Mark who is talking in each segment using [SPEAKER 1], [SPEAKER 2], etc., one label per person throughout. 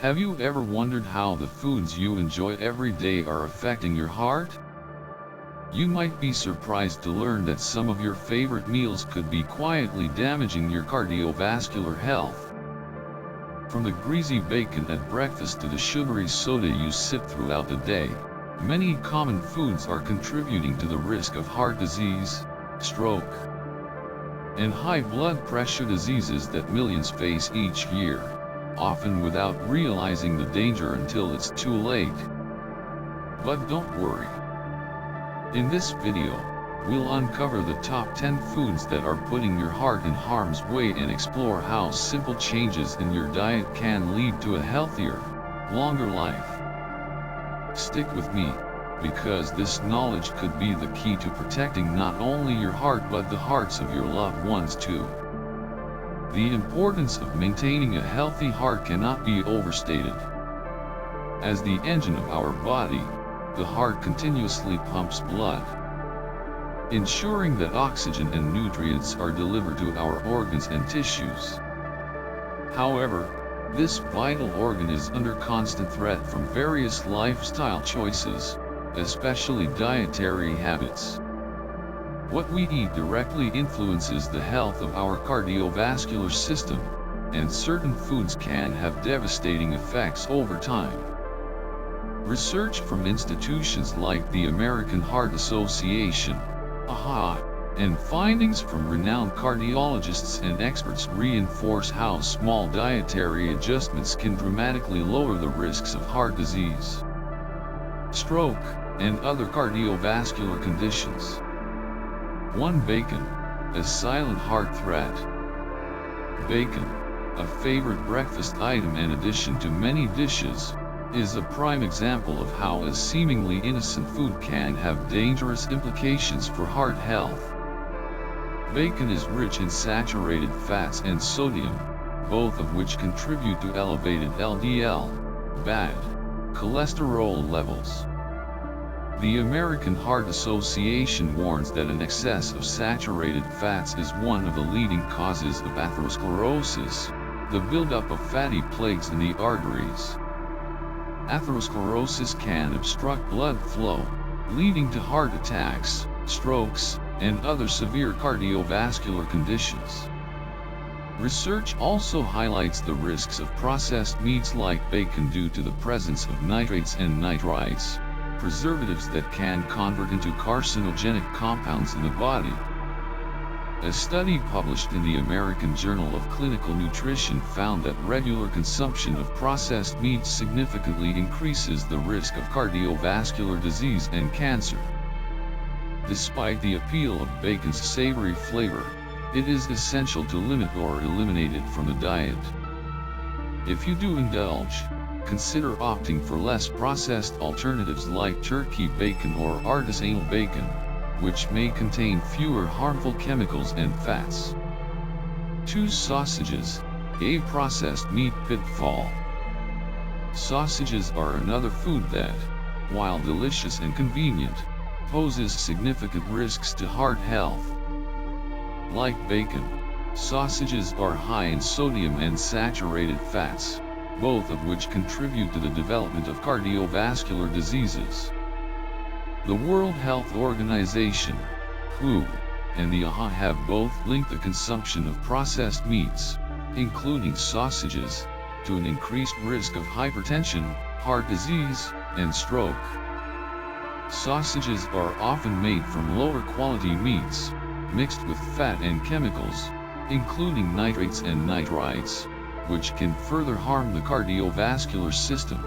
[SPEAKER 1] Have you ever wondered how the foods you enjoy every day are affecting your heart? You might be surprised to learn that some of your favorite meals could be quietly damaging your cardiovascular health. From the greasy bacon at breakfast to the sugary soda you sip throughout the day, many common foods are contributing to the risk of heart disease, stroke, and high blood pressure diseases that millions face each year, often without realizing the danger until it's too late. But don't worry. In this video, we'll uncover the top 10 foods that are putting your heart in harm's way and explore how simple changes in your diet can lead to a healthier, longer life. Stick with me, because this knowledge could be the key to protecting not only your heart but the hearts of your loved ones too. The importance of maintaining a healthy heart cannot be overstated. As the engine of our body, the heart continuously pumps blood, ensuring that oxygen and nutrients are delivered to our organs and tissues. However, this vital organ is under constant threat from various lifestyle choices, especially dietary habits. What we eat directly influences the health of our cardiovascular system, and certain foods can have devastating effects over time. Research from institutions like the American Heart Association, AHA, and findings from renowned cardiologists and experts reinforce how small dietary adjustments can dramatically lower the risks of heart disease, stroke, and other cardiovascular conditions. 1. Bacon, a silent heart threat. Bacon, a favorite breakfast item and addition to many dishes, is a prime example of how a seemingly innocent food can have dangerous implications for heart health. Bacon is rich in saturated fats and sodium, both of which contribute to elevated LDL, bad cholesterol levels. The American Heart Association warns that an excess of saturated fats is one of the leading causes of atherosclerosis, the buildup of fatty plaques in the arteries. Atherosclerosis can obstruct blood flow, leading to heart attacks, strokes, and other severe cardiovascular conditions. Research also highlights the risks of processed meats like bacon due to the presence of nitrates and nitrites, preservatives that can convert into carcinogenic compounds in the body. A study published in the American Journal of Clinical Nutrition found that regular consumption of processed meats significantly increases the risk of cardiovascular disease and cancer. Despite the appeal of bacon's savory flavor, it is essential to limit or eliminate it from the diet. If you do indulge, consider opting for less processed alternatives like turkey bacon or artisanal bacon, which may contain fewer harmful chemicals and fats. 2. Sausages, a processed meat pitfall. Sausages are another food that, while delicious and convenient, poses significant risks to heart health. Like bacon, sausages are high in sodium and saturated fats, both of which contribute to the development of cardiovascular diseases. The World Health Organization, WHO, and the AHA have both linked the consumption of processed meats, including sausages, to an increased risk of hypertension, heart disease, and stroke. Sausages are often made from lower quality meats, mixed with fat and chemicals, including nitrates and nitrites, which can further harm the cardiovascular system.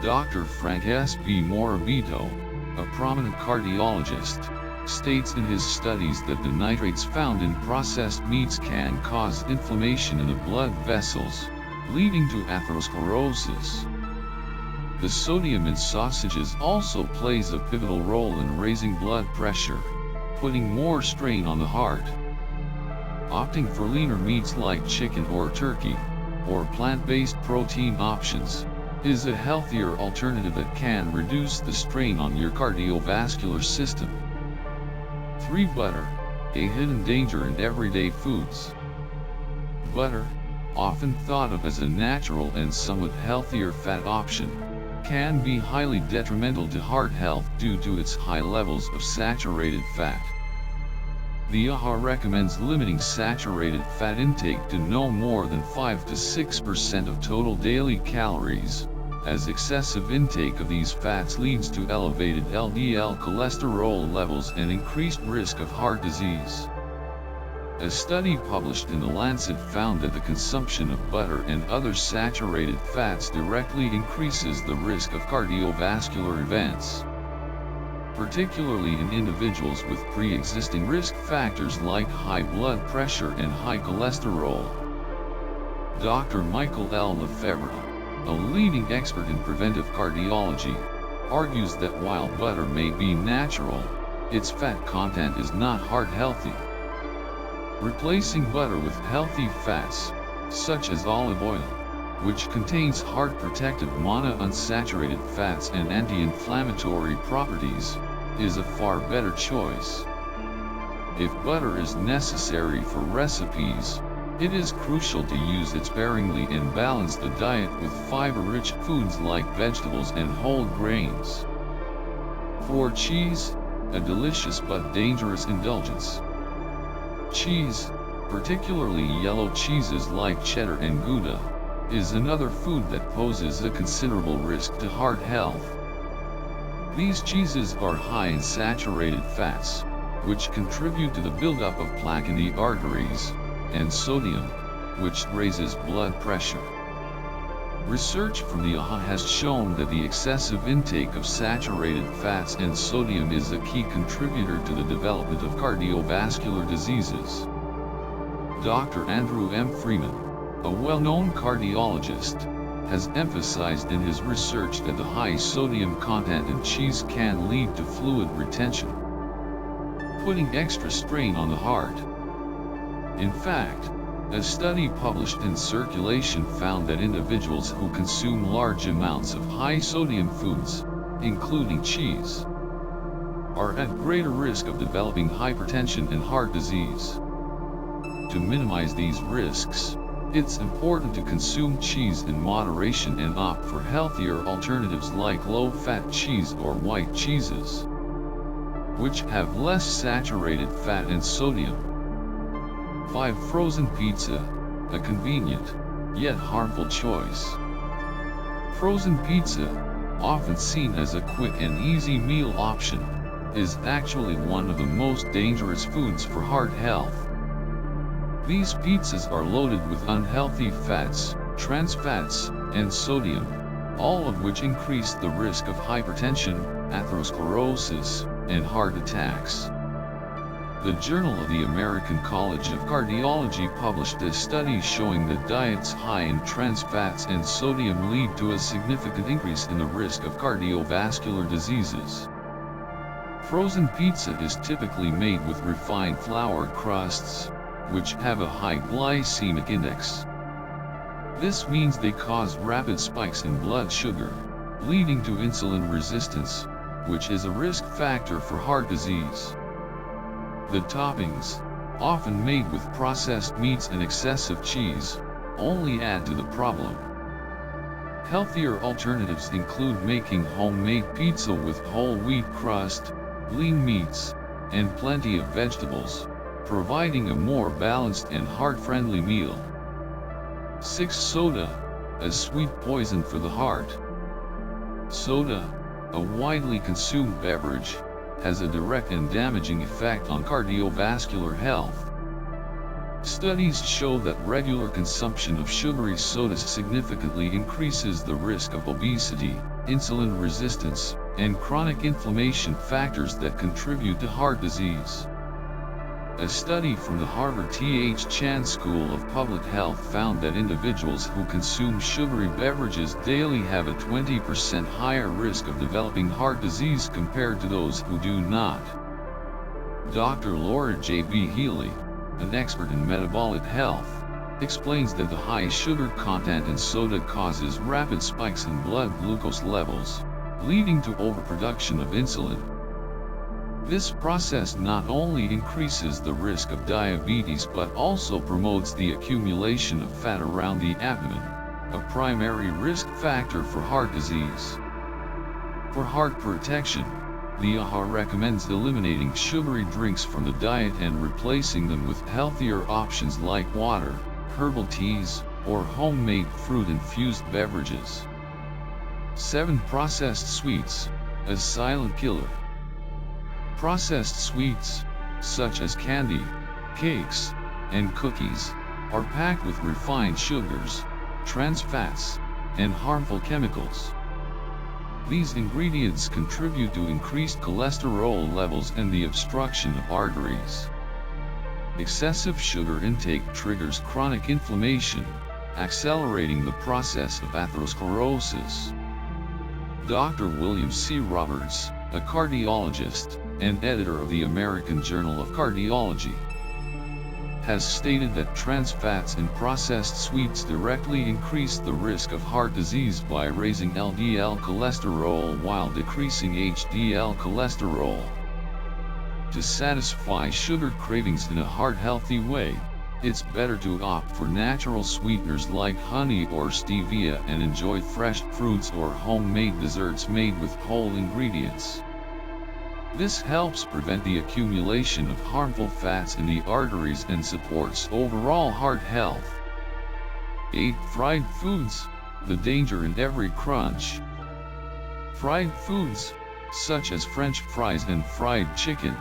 [SPEAKER 1] Dr. Frank S. B. Morabito, a prominent cardiologist, states in his studies that the nitrates found in processed meats can cause inflammation in the blood vessels, leading to atherosclerosis. The sodium in sausages also plays a pivotal role in raising blood pressure, putting more strain on the heart. Opting for leaner meats like chicken or turkey, or plant-based protein options, is a healthier alternative that can reduce the strain on your cardiovascular system. 3. Butter, a hidden danger in everyday foods. Butter, often thought of as a natural and somewhat healthier fat option, can be highly detrimental to heart health due to its high levels of saturated fat. The AHA recommends limiting saturated fat intake to no more than 5 to 6% of total daily calories, as excessive intake of these fats leads to elevated LDL cholesterol levels and increased risk of heart disease. A study published in The Lancet found that the consumption of butter and other saturated fats directly increases the risk of cardiovascular events, particularly in individuals with pre-existing risk factors like high blood pressure and high cholesterol. Dr. Michael L. Lefebvre, a leading expert in preventive cardiology, argues that while butter may be natural, its fat content is not heart healthy. Replacing butter with healthy fats, such as olive oil, which contains heart protective monounsaturated fats and anti-inflammatory properties, is a far better choice. If butter is necessary for recipes, it is crucial to use it sparingly and balance the diet with fiber-rich foods like vegetables and whole grains. For cheese, a delicious but dangerous indulgence. Cheese, particularly yellow cheeses like cheddar and Gouda, is another food that poses a considerable risk to heart health. These cheeses are high in saturated fats, which contribute to the buildup of plaque in the arteries, and sodium, which raises blood pressure. Research from the AHA has shown that the excessive intake of saturated fats and sodium is a key contributor to the development of cardiovascular diseases. Dr. Andrew M. Freeman, a well-known cardiologist, has emphasized in his research that the high sodium content in cheese can lead to fluid retention, putting extra strain on the heart. In fact, a study published in Circulation found that individuals who consume large amounts of high-sodium foods, including cheese, are at greater risk of developing hypertension and heart disease. To minimize these risks, it's important to consume cheese in moderation and opt for healthier alternatives like low-fat cheese or white cheeses, which have less saturated fat and sodium. 5. Frozen pizza, a convenient, yet harmful choice. Frozen pizza, often seen as a quick and easy meal option, is actually one of the most dangerous foods for heart health. These pizzas are loaded with unhealthy fats, trans fats, and sodium, all of which increase the risk of hypertension, atherosclerosis, and heart attacks. The Journal of the American College of Cardiology published a study showing that diets high in trans fats and sodium lead to a significant increase in the risk of cardiovascular diseases. Frozen pizza is typically made with refined flour crusts, which have a high glycemic index. This means they cause rapid spikes in blood sugar, leading to insulin resistance, which is a risk factor for heart disease. The toppings, often made with processed meats and excessive cheese, only add to the problem. Healthier alternatives include making homemade pizza with whole wheat crust, lean meats, and plenty of vegetables, providing a more balanced and heart-friendly meal. 6. Soda, a sweet poison for the heart. Soda, a widely consumed beverage, has a direct and damaging effect on cardiovascular health. Studies show that regular consumption of sugary sodas significantly increases the risk of obesity, insulin resistance, and chronic inflammation, factors that contribute to heart disease. A study from the Harvard T.H. Chan School of Public Health found that individuals who consume sugary beverages daily have a 20% higher risk of developing heart disease compared to those who do not. Dr. Laura J.B. Healy, an expert in metabolic health, explains that the high sugar content in soda causes rapid spikes in blood glucose levels, leading to overproduction of insulin. This process not only increases the risk of diabetes but also promotes the accumulation of fat around the abdomen, a primary risk factor for heart disease. For heart protection, the AHA recommends eliminating sugary drinks from the diet and replacing them with healthier options like water, herbal teas, or homemade fruit-infused beverages. 7. Processed sweets, a silent killer. Processed sweets, such as candy, cakes, and cookies, are packed with refined sugars, trans fats, and harmful chemicals. These ingredients contribute to increased cholesterol levels and the obstruction of arteries. Excessive sugar intake triggers chronic inflammation, accelerating the process of atherosclerosis. Dr. William C. Roberts, a cardiologist and editor of the American Journal of Cardiology, has stated that trans fats in processed sweets directly increase the risk of heart disease by raising LDL cholesterol while decreasing HDL cholesterol. To satisfy sugar cravings in a heart-healthy way, it's better to opt for natural sweeteners like honey or stevia and enjoy fresh fruits or homemade desserts made with whole ingredients. This helps prevent the accumulation of harmful fats in the arteries and supports overall heart health. 8. Fried foods, the danger in every crunch. Fried foods, such as French fries and fried chicken,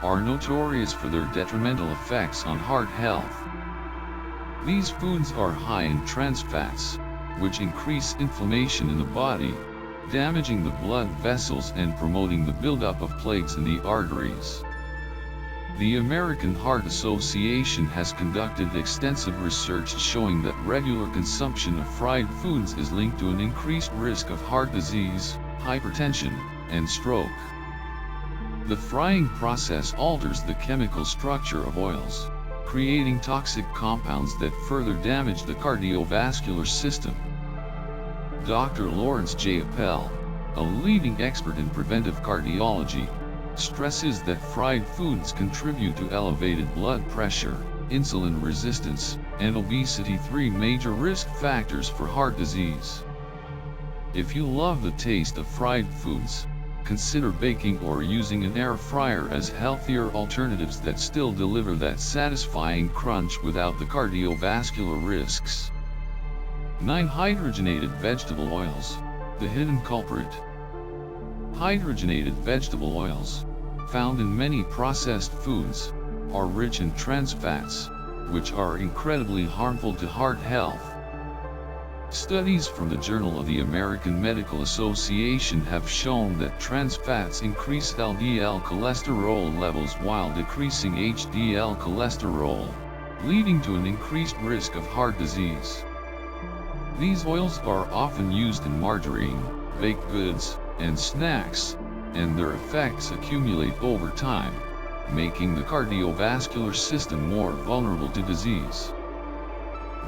[SPEAKER 1] are notorious for their detrimental effects on heart health. These foods are high in trans fats, which increase inflammation in the body, damaging the blood vessels and promoting the buildup of plaques in the arteries. The American Heart Association has conducted extensive research showing that regular consumption of fried foods is linked to an increased risk of heart disease, hypertension, and stroke. The frying process alters the chemical structure of oils, creating toxic compounds that further damage the cardiovascular system. Dr. Lawrence J. Appel, a leading expert in preventive cardiology, stresses that fried foods contribute to elevated blood pressure, insulin resistance, and obesity, 3 major risk factors for heart disease. If you love the taste of fried foods, consider baking or using an air fryer as healthier alternatives that still deliver that satisfying crunch without the cardiovascular risks. 9. Hydrogenated vegetable oils, the hidden culprit. Hydrogenated vegetable oils, found in many processed foods, are rich in trans fats, which are incredibly harmful to heart health. Studies from the Journal of the American Medical Association have shown that trans fats increase LDL cholesterol levels while decreasing HDL cholesterol, leading to an increased risk of heart disease. These oils are often used in margarine, baked goods, and snacks, and their effects accumulate over time, making the cardiovascular system more vulnerable to disease.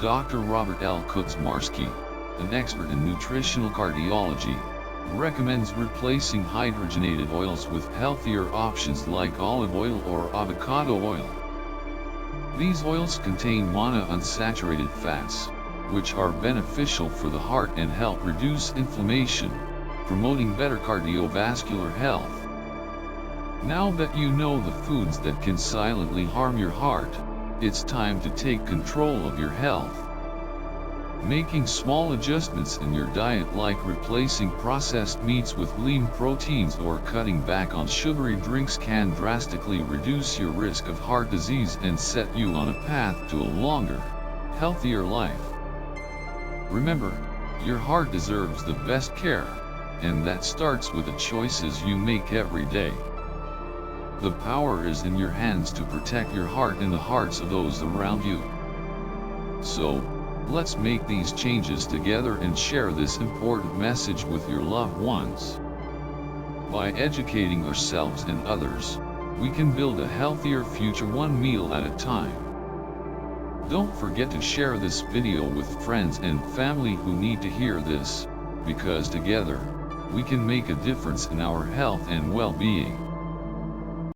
[SPEAKER 1] Dr. Robert L. Kuczmarski, an expert in nutritional cardiology, recommends replacing hydrogenated oils with healthier options like olive oil or avocado oil. These oils contain monounsaturated fats, which are beneficial for the heart and help reduce inflammation, promoting better cardiovascular health. Now that you know the foods that can silently harm your heart, it's time to take control of your health. Making small adjustments in your diet, like replacing processed meats with lean proteins or cutting back on sugary drinks, can drastically reduce your risk of heart disease and set you on a path to a longer, healthier life. Remember, your heart deserves the best care, and that starts with the choices you make every day. The power is in your hands to protect your heart and the hearts of those around you. So, let's make these changes together and share this important message with your loved ones. By educating ourselves and others, we can build a healthier future, one meal at a time. Don't forget to share this video with friends and family who need to hear this, because together, we can make a difference in our health and well-being.